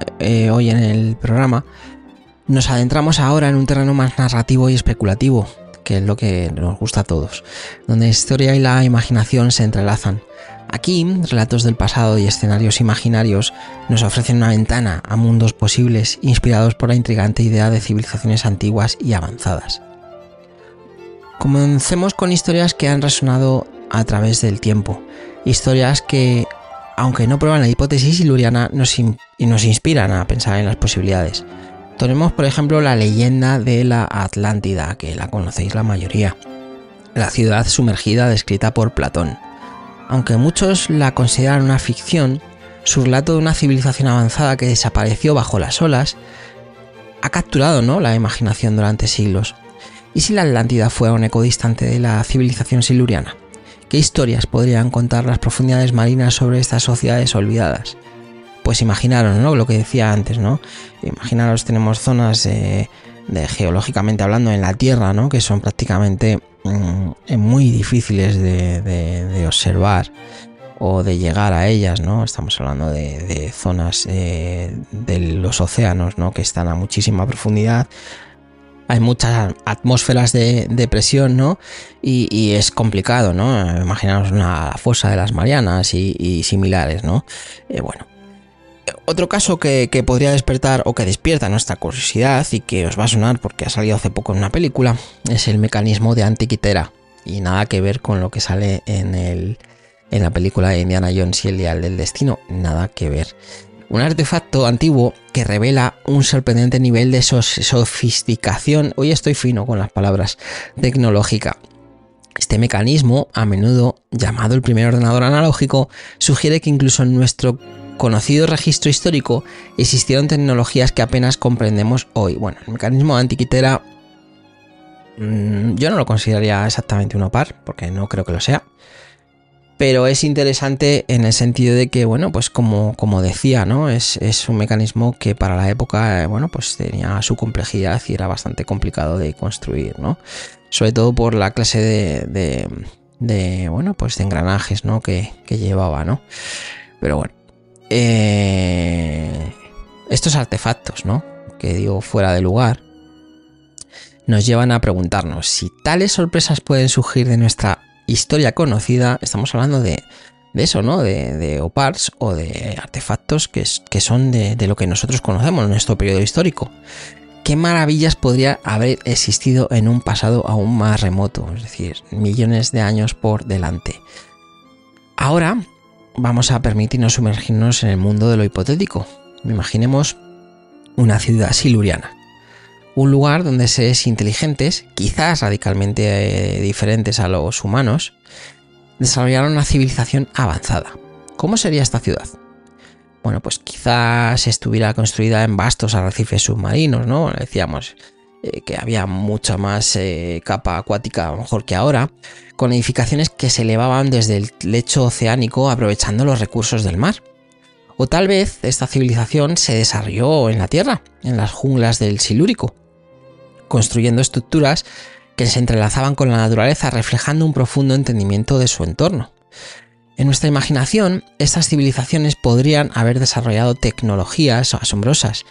[SPEAKER 2] hoy en el programa, nos adentramos ahora en un terreno más narrativo y especulativo, que es lo que nos gusta a todos, donde la historia y la imaginación se entrelazan. Aquí, relatos del pasado y escenarios imaginarios nos ofrecen una ventana a mundos posibles inspirados por la intrigante idea de civilizaciones antiguas y avanzadas. Comencemos con historias que han resonado a través del tiempo, historias que, aunque no prueban la hipótesis siluriana, nos inspiran a pensar en las posibilidades. Tomemos, por ejemplo, la leyenda de la Atlántida, que la conocéis la mayoría, la ciudad sumergida descrita por Platón. Aunque muchos la consideran una ficción, su relato de una civilización avanzada que desapareció bajo las olas ha capturado, ¿no?, la imaginación durante siglos. ¿Y si la Atlántida fuera un eco distante de la civilización siluriana? ¿Qué historias podrían contar las profundidades marinas sobre estas sociedades olvidadas? Pues imaginaros, ¿no?, lo que decía antes, ¿no? Imaginaros, tenemos zonas geológicamente hablando en la Tierra, ¿no?, que son prácticamente muy difíciles de observar o de llegar a ellas, ¿no? Estamos hablando de zonas de los océanos, ¿no?, que están a muchísima profundidad. Hay muchas atmósferas de presión, ¿no? Y es complicado, ¿no? Imaginaos una fosa de las Marianas y similares, ¿no? Otro caso que podría despertar o que despierta nuestra curiosidad y que os va a sonar porque ha salido hace poco en una película es el mecanismo de Antikythera, y nada que ver con lo que sale en la película de Indiana Jones y el Dial del Destino, nada que ver. Un artefacto antiguo que revela un sorprendente nivel de sofisticación, hoy estoy fino con las palabras, tecnológica. Este mecanismo, a menudo llamado el primer ordenador analógico, sugiere que incluso en nuestro conocido registro histórico existieron tecnologías que apenas comprendemos hoy. Bueno, el mecanismo de Antikythera yo no lo consideraría exactamente un OPAR, porque no creo que lo sea. Pero es interesante en el sentido de que, bueno, pues como decía, ¿no? Es un mecanismo que para la época, bueno, pues tenía su complejidad y era bastante complicado de construir, ¿no? Sobre todo por la clase de bueno, pues de engranajes, ¿no?, que llevaba, ¿no? Pero bueno, estos artefactos, ¿no?, que digo fuera de lugar, nos llevan a preguntarnos si tales sorpresas pueden surgir de nuestra historia conocida. Estamos hablando de eso, ¿no?, de OPARs o de artefactos que son de lo que nosotros conocemos en nuestro periodo histórico. ¿Qué maravillas podría haber existido en un pasado aún más remoto? Es decir, millones de años por delante. Ahora vamos a permitirnos sumergirnos en el mundo de lo hipotético. Imaginemos una ciudad siluriana. Un lugar donde seres inteligentes, quizás radicalmente diferentes a los humanos, desarrollaron una civilización avanzada. ¿Cómo sería esta ciudad? Bueno, pues quizás estuviera construida en vastos arrecifes submarinos, ¿no? Decíamos que había mucha más capa acuática a lo mejor que ahora, con edificaciones que se elevaban desde el lecho oceánico aprovechando los recursos del mar. O tal vez esta civilización se desarrolló en la Tierra, en las junglas del Silúrico, construyendo estructuras que se entrelazaban con la naturaleza, reflejando un profundo entendimiento de su entorno. En nuestra imaginación, estas civilizaciones podrían haber desarrollado tecnologías asombrosas.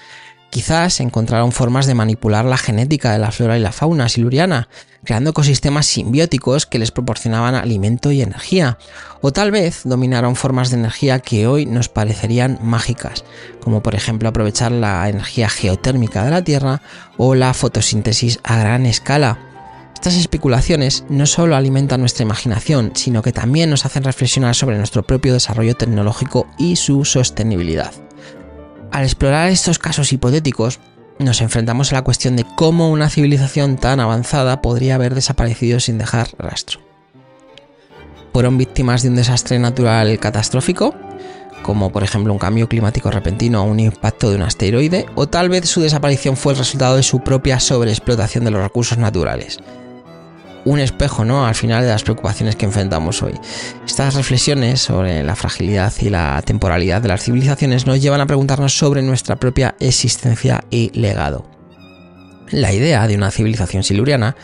[SPEAKER 2] Quizás encontraron formas de manipular la genética de la flora y la fauna siluriana, creando ecosistemas simbióticos que les proporcionaban alimento y energía. O tal vez dominaron formas de energía que hoy nos parecerían mágicas, como por ejemplo aprovechar la energía geotérmica de la Tierra o la fotosíntesis a gran escala. Estas especulaciones no solo alimentan nuestra imaginación, sino que también nos hacen reflexionar sobre nuestro propio desarrollo tecnológico y su sostenibilidad. Al explorar estos casos hipotéticos, nos enfrentamos a la cuestión de cómo una civilización tan avanzada podría haber desaparecido sin dejar rastro. ¿Fueron víctimas de un desastre natural catastrófico, como por ejemplo un cambio climático repentino o un impacto de un asteroide? ¿O tal vez su desaparición fue el resultado de su propia sobreexplotación de los recursos naturales? Un espejo, ¿no?, al final de las preocupaciones que enfrentamos hoy. Estas reflexiones sobre la fragilidad y la temporalidad de las civilizaciones nos llevan a preguntarnos sobre nuestra propia existencia y legado. La idea de una civilización siluriana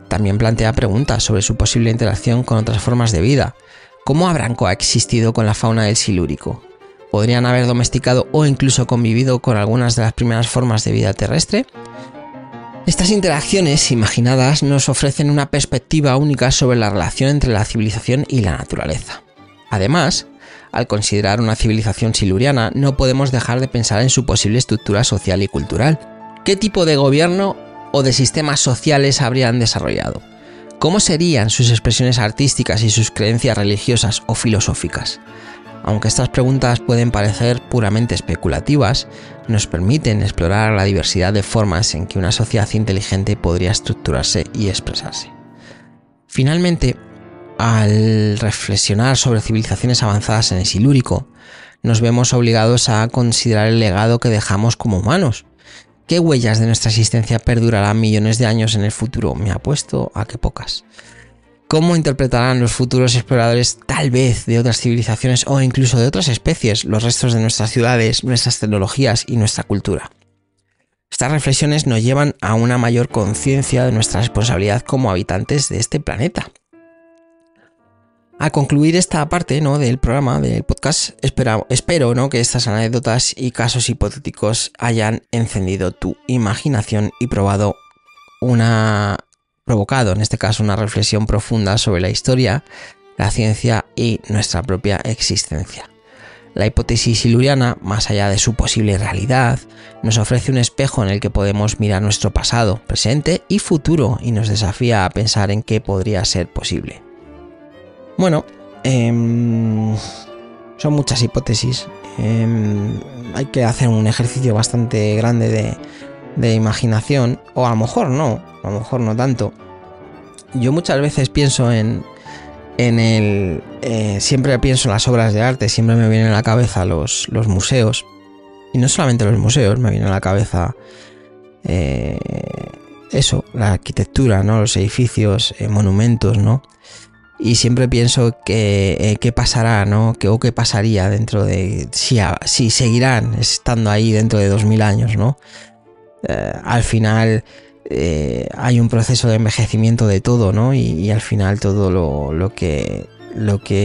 [SPEAKER 2] también plantea preguntas sobre su posible interacción con otras formas de vida. ¿Cómo habrán coexistido con la fauna del Silúrico? ¿Podrían haber domesticado o incluso convivido con algunas de las primeras formas de vida terrestre? Estas interacciones imaginadas nos ofrecen una perspectiva única sobre la relación entre la civilización y la naturaleza. Además, al considerar una civilización siluriana, no podemos dejar de pensar en su posible estructura social y cultural. ¿Qué tipo de gobierno o de sistemas sociales habrían desarrollado? ¿Cómo serían sus expresiones artísticas y sus creencias religiosas o filosóficas? Aunque estas preguntas pueden parecer puramente especulativas, nos permiten explorar la diversidad de formas en que una sociedad inteligente podría estructurarse y expresarse. Finalmente, al reflexionar sobre civilizaciones avanzadas en el Silúrico, nos vemos obligados a considerar el legado que dejamos como humanos. ¿Qué huellas de nuestra existencia perdurarán millones de años en el futuro? Me apuesto a que pocas. ¿Cómo interpretarán los futuros exploradores, tal vez de otras civilizaciones o incluso de otras especies, los restos de nuestras ciudades, nuestras tecnologías y nuestra cultura? Estas reflexiones nos llevan a una mayor conciencia de nuestra responsabilidad como habitantes de este planeta. Al concluir esta parte, ¿no?, del programa, del podcast, espero, ¿no?, que estas anécdotas y casos hipotéticos hayan encendido tu imaginación y provocado en este caso una reflexión profunda sobre la historia, la ciencia y nuestra propia existencia. La hipótesis siluriana, más allá de su posible realidad, nos ofrece un espejo en el que podemos mirar nuestro pasado, presente y futuro y nos desafía a pensar en qué podría ser posible. Bueno, son muchas hipótesis. Hay que hacer un ejercicio bastante grande de imaginación, o a lo mejor no tanto. Yo muchas veces pienso siempre pienso en las obras de arte, siempre me vienen a la cabeza los museos, y no solamente los museos, me viene a la cabeza la arquitectura, ¿no?, los edificios, monumentos, ¿no? Y siempre pienso que qué pasará, ¿no?, qué pasaría dentro de si seguirán estando ahí dentro de 2000 años, ¿no? Al final hay un proceso de envejecimiento de todo, ¿no? Y al final todo lo que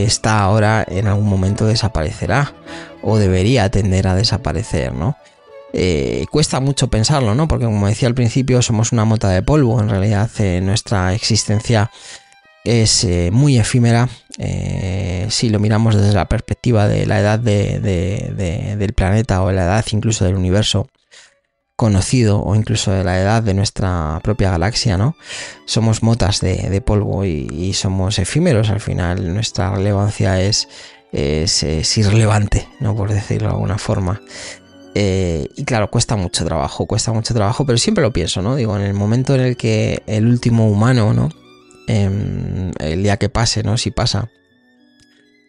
[SPEAKER 2] está ahora en algún momento desaparecerá o debería tender a desaparecer, ¿no? Cuesta mucho pensarlo, ¿no? Porque como decía al principio, somos una mota de polvo. En realidad nuestra existencia es muy efímera si lo miramos desde la perspectiva de la edad del planeta o la edad incluso del universo conocido o incluso de la edad de nuestra propia galaxia, ¿no? Somos motas de polvo y somos efímeros. Al final nuestra relevancia es irrelevante, ¿no?, por decirlo de alguna forma. Y claro, cuesta mucho trabajo, pero siempre lo pienso, ¿no? Digo, en el momento en el que el último humano, ¿no?, el día que pase, ¿no?, si pasa,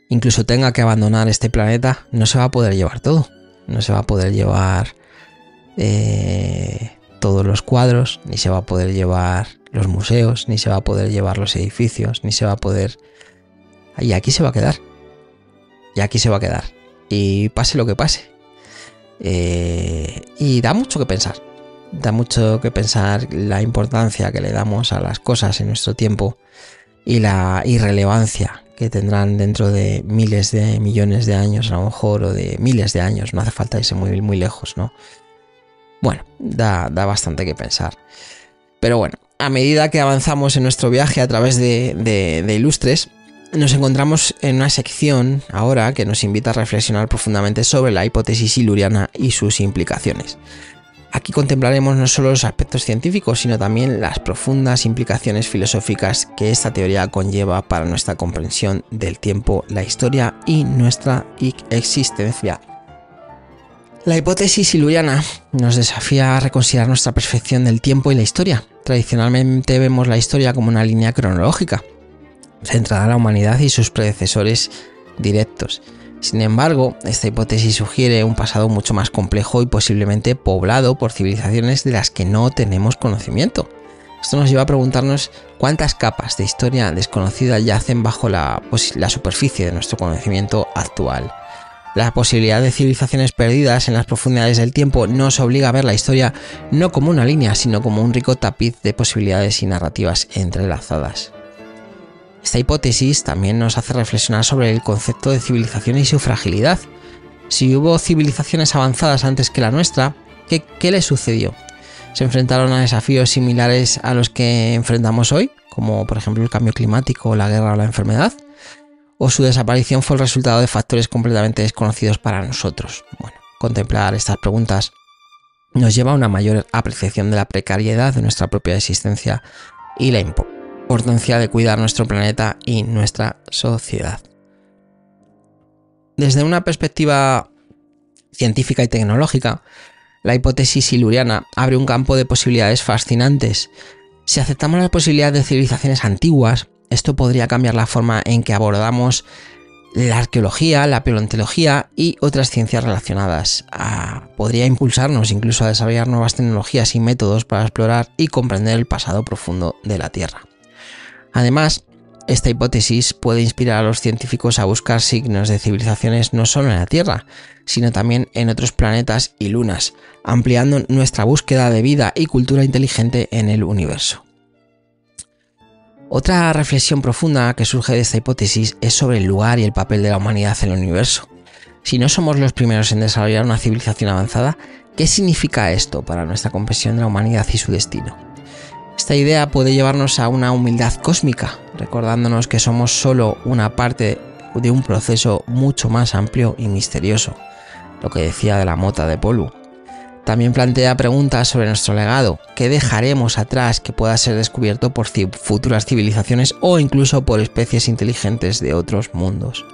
[SPEAKER 2] incluso tenga que abandonar este planeta, no se va a poder llevar todo. No se va a poder llevar todos los cuadros, ni se va a poder llevar los museos, ni se va a poder llevar los edificios, ni se va a poder... Y aquí se va a quedar. Y pase lo que pase. Y da mucho que pensar. Da mucho que pensar la importancia que le damos a las cosas en nuestro tiempo y la irrelevancia que tendrán dentro de miles de millones de años, a lo mejor, o de miles de años. No hace falta irse muy, muy lejos, ¿no? Bueno, da bastante que pensar. Pero bueno, a medida que avanzamos en nuestro viaje a través de Ilustres, nos encontramos en una sección ahora que nos invita a reflexionar profundamente sobre la hipótesis siluriana y sus implicaciones. Aquí contemplaremos no solo los aspectos científicos, sino también las profundas implicaciones filosóficas que esta teoría conlleva para nuestra comprensión del tiempo, la historia y nuestra existencia. La hipótesis siluriana nos desafía a reconsiderar nuestra percepción del tiempo y la historia. Tradicionalmente vemos la historia como una línea cronológica, centrada en la humanidad y sus predecesores directos. Sin embargo, esta hipótesis sugiere un pasado mucho más complejo y posiblemente poblado por civilizaciones de las que no tenemos conocimiento. Esto nos lleva a preguntarnos cuántas capas de historia desconocida yacen bajo la superficie de nuestro conocimiento actual. La posibilidad de civilizaciones perdidas en las profundidades del tiempo nos obliga a ver la historia no como una línea, sino como un rico tapiz de posibilidades y narrativas entrelazadas. Esta hipótesis también nos hace reflexionar sobre el concepto de civilización y su fragilidad. Si hubo civilizaciones avanzadas antes que la nuestra, ¿qué les sucedió? ¿Se enfrentaron a desafíos similares a los que enfrentamos hoy, como por ejemplo el cambio climático, la guerra o la enfermedad? ¿O su desaparición fue el resultado de factores completamente desconocidos para nosotros? Bueno, contemplar estas preguntas nos lleva a una mayor apreciación de la precariedad de nuestra propia existencia y la importancia de cuidar nuestro planeta y nuestra sociedad. Desde una perspectiva científica y tecnológica, la hipótesis siluriana abre un campo de posibilidades fascinantes. Si aceptamos la posibilidad de civilizaciones antiguas, esto podría cambiar la forma en que abordamos la arqueología, la paleontología y otras ciencias relacionadas. Podría impulsarnos incluso a desarrollar nuevas tecnologías y métodos para explorar y comprender el pasado profundo de la Tierra. Además, esta hipótesis puede inspirar a los científicos a buscar signos de civilizaciones no solo en la Tierra, sino también en otros planetas y lunas, ampliando nuestra búsqueda de vida y cultura inteligente en el universo. Otra reflexión profunda que surge de esta hipótesis es sobre el lugar y el papel de la humanidad en el universo. Si no somos los primeros en desarrollar una civilización avanzada, ¿qué significa esto para nuestra comprensión de la humanidad y su destino? Esta idea puede llevarnos a una humildad cósmica, recordándonos que somos solo una parte de un proceso mucho más amplio y misterioso, lo que decía de la mota de polvo. También plantea preguntas sobre nuestro legado, qué dejaremos atrás que pueda ser descubierto por futuras civilizaciones o incluso por especies inteligentes de otros mundos.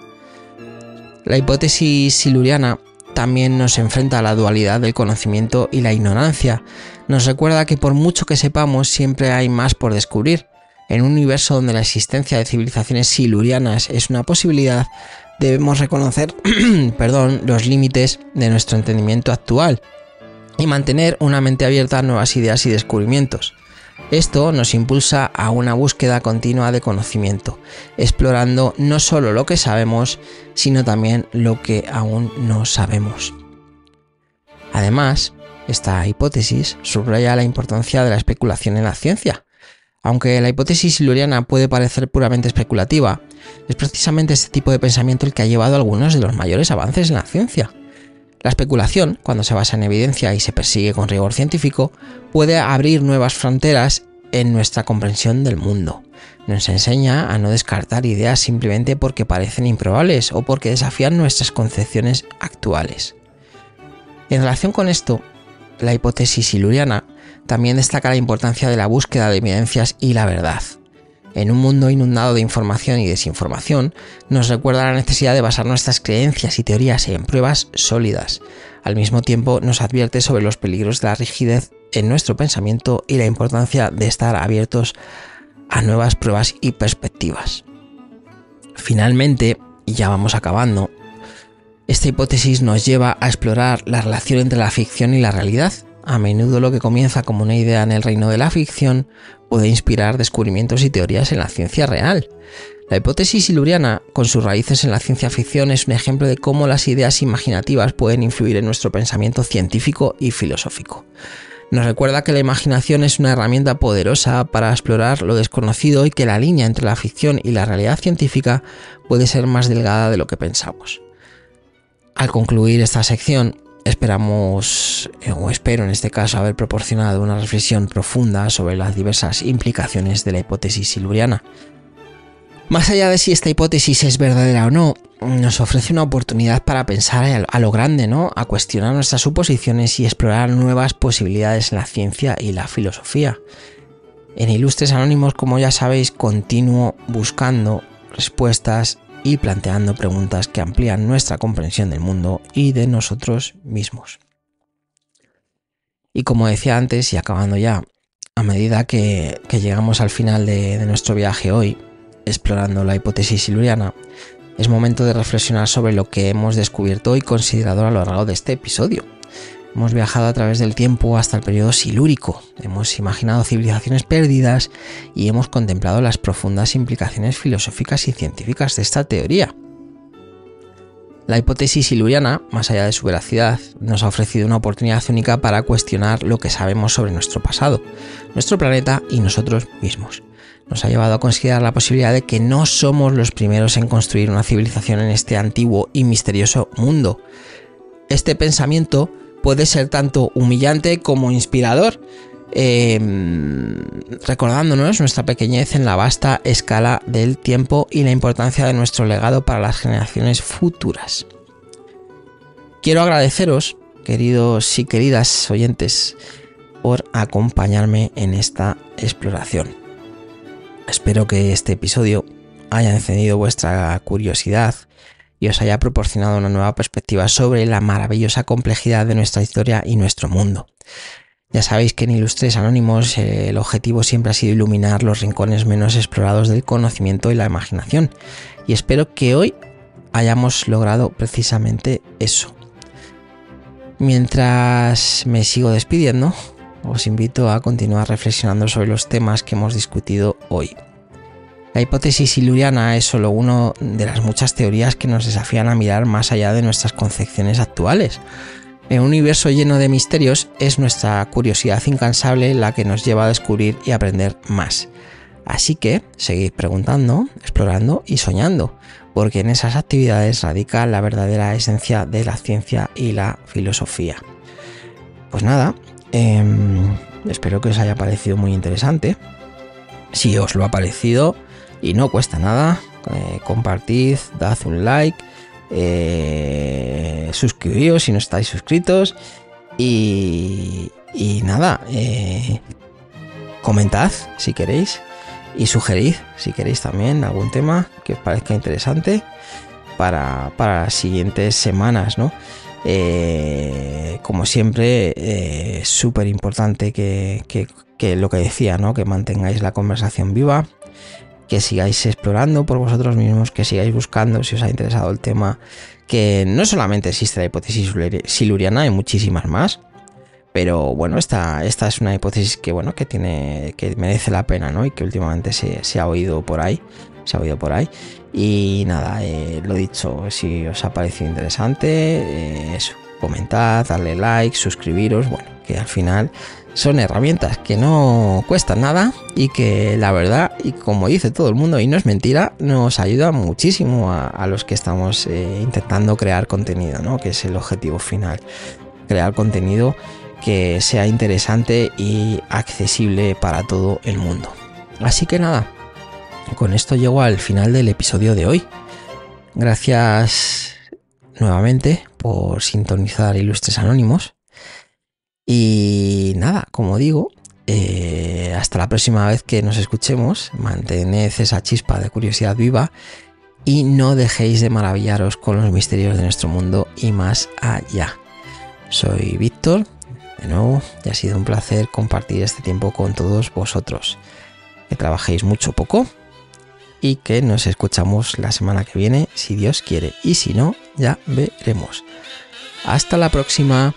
[SPEAKER 2] La hipótesis siluriana también nos enfrenta a la dualidad del conocimiento y la ignorancia. Nos recuerda que por mucho que sepamos, siempre hay más por descubrir. En un universo donde la existencia de civilizaciones silurianas es una posibilidad, debemos reconocer los límites de nuestro entendimiento actual y mantener una mente abierta a nuevas ideas y descubrimientos. Esto nos impulsa a una búsqueda continua de conocimiento, explorando no solo lo que sabemos, sino también lo que aún no sabemos. Además, esta hipótesis subraya la importancia de la especulación en la ciencia. Aunque la hipótesis siluriana puede parecer puramente especulativa, es precisamente este tipo de pensamiento el que ha llevado a algunos de los mayores avances en la ciencia. La especulación, cuando se basa en evidencia y se persigue con rigor científico, puede abrir nuevas fronteras en nuestra comprensión del mundo. Nos enseña a no descartar ideas simplemente porque parecen improbables o porque desafían nuestras concepciones actuales. En relación con esto, la hipótesis siluriana también destaca la importancia de la búsqueda de evidencias y la verdad. En un mundo inundado de información y desinformación, nos recuerda la necesidad de basar nuestras creencias y teorías en pruebas sólidas. Al mismo tiempo, nos advierte sobre los peligros de la rigidez en nuestro pensamiento y la importancia de estar abiertos a nuevas pruebas y perspectivas. Finalmente, y ya vamos acabando, esta hipótesis nos lleva a explorar la relación entre la ficción y la realidad. A menudo lo que comienza como una idea en el reino de la ficción puede inspirar descubrimientos y teorías en la ciencia real. La hipótesis siluriana, con sus raíces en la ciencia ficción, es un ejemplo de cómo las ideas imaginativas pueden influir en nuestro pensamiento científico y filosófico. Nos recuerda que la imaginación es una herramienta poderosa para explorar lo desconocido y que la línea entre la ficción y la realidad científica puede ser más delgada de lo que pensamos. Al concluir esta sección, espero en este caso haber proporcionado una reflexión profunda sobre las diversas implicaciones de la hipótesis siluriana. Más allá de si esta hipótesis es verdadera o no, nos ofrece una oportunidad para pensar a lo grande, ¿no? A cuestionar nuestras suposiciones y explorar nuevas posibilidades en la ciencia y la filosofía. En Ilustres Anónimos, como ya sabéis, continúo buscando respuestas y planteando preguntas que amplían nuestra comprensión del mundo y de nosotros mismos. Y como decía antes, y acabando ya, a medida que llegamos al final de nuestro viaje hoy, explorando la hipótesis siluriana, es momento de reflexionar sobre lo que hemos descubierto y considerado a lo largo de este episodio. Hemos viajado a través del tiempo hasta el periodo silúrico, hemos imaginado civilizaciones perdidas y hemos contemplado las profundas implicaciones filosóficas y científicas de esta teoría. La hipótesis siluriana, más allá de su veracidad, nos ha ofrecido una oportunidad única para cuestionar lo que sabemos sobre nuestro pasado, nuestro planeta y nosotros mismos. Nos ha llevado a considerar la posibilidad de que no somos los primeros en construir una civilización en este antiguo y misterioso mundo. Este pensamiento puede ser tanto humillante como inspirador, recordándonos nuestra pequeñez en la vasta escala del tiempo y la importancia de nuestro legado para las generaciones futuras. Quiero agradeceros, queridos y queridas oyentes, por acompañarme en esta exploración. Espero que este episodio haya encendido vuestra curiosidad y os haya proporcionado una nueva perspectiva sobre la maravillosa complejidad de nuestra historia y nuestro mundo. Ya sabéis que en Ilustres Anónimos el objetivo siempre ha sido iluminar los rincones menos explorados del conocimiento y la imaginación, y espero que hoy hayamos logrado precisamente eso. Mientras me sigo despidiendo, os invito a continuar reflexionando sobre los temas que hemos discutido hoy. La hipótesis siluriana es solo una de las muchas teorías que nos desafían a mirar más allá de nuestras concepciones actuales. En un universo lleno de misterios es nuestra curiosidad incansable la que nos lleva a descubrir y aprender más. Así que seguid preguntando, explorando y soñando, porque en esas actividades radica la verdadera esencia de la ciencia y la filosofía. Pues nada, espero que os haya parecido muy interesante. Si os lo ha parecido y no cuesta nada, compartid, dad un like, suscribíos si no estáis suscritos y nada, comentad si queréis y sugerid si queréis también algún tema que os parezca interesante para las siguientes semanas, ¿no? Como siempre, es súper importante que lo que decía, ¿no? Que mantengáis la conversación viva, que sigáis explorando por vosotros mismos, que sigáis buscando si os ha interesado el tema, que no solamente existe la hipótesis siluriana, hay muchísimas más, pero bueno, esta es una hipótesis que merece la pena, ¿no? Y que últimamente se ha oído por ahí, y nada, lo dicho, si os ha parecido interesante, eso, comentad, darle like, suscribiros, bueno, que al final son herramientas que no cuestan nada y que la verdad, y como dice todo el mundo y no es mentira, nos ayuda muchísimo a los que estamos intentando crear contenido, ¿no? Que es el objetivo final, crear contenido que sea interesante y accesible para todo el mundo. Así que nada, con esto llego al final del episodio de hoy. Gracias nuevamente por sintonizar Ilustres Anónimos. Y nada, como digo, hasta la próxima vez que nos escuchemos, mantened esa chispa de curiosidad viva y no dejéis de maravillaros con los misterios de nuestro mundo y más allá. Soy Víctor, de nuevo, y ha sido un placer compartir este tiempo con todos vosotros. Que trabajéis mucho o poco y que nos escuchamos la semana que viene, si Dios quiere, y si no, ya veremos. Hasta la próxima.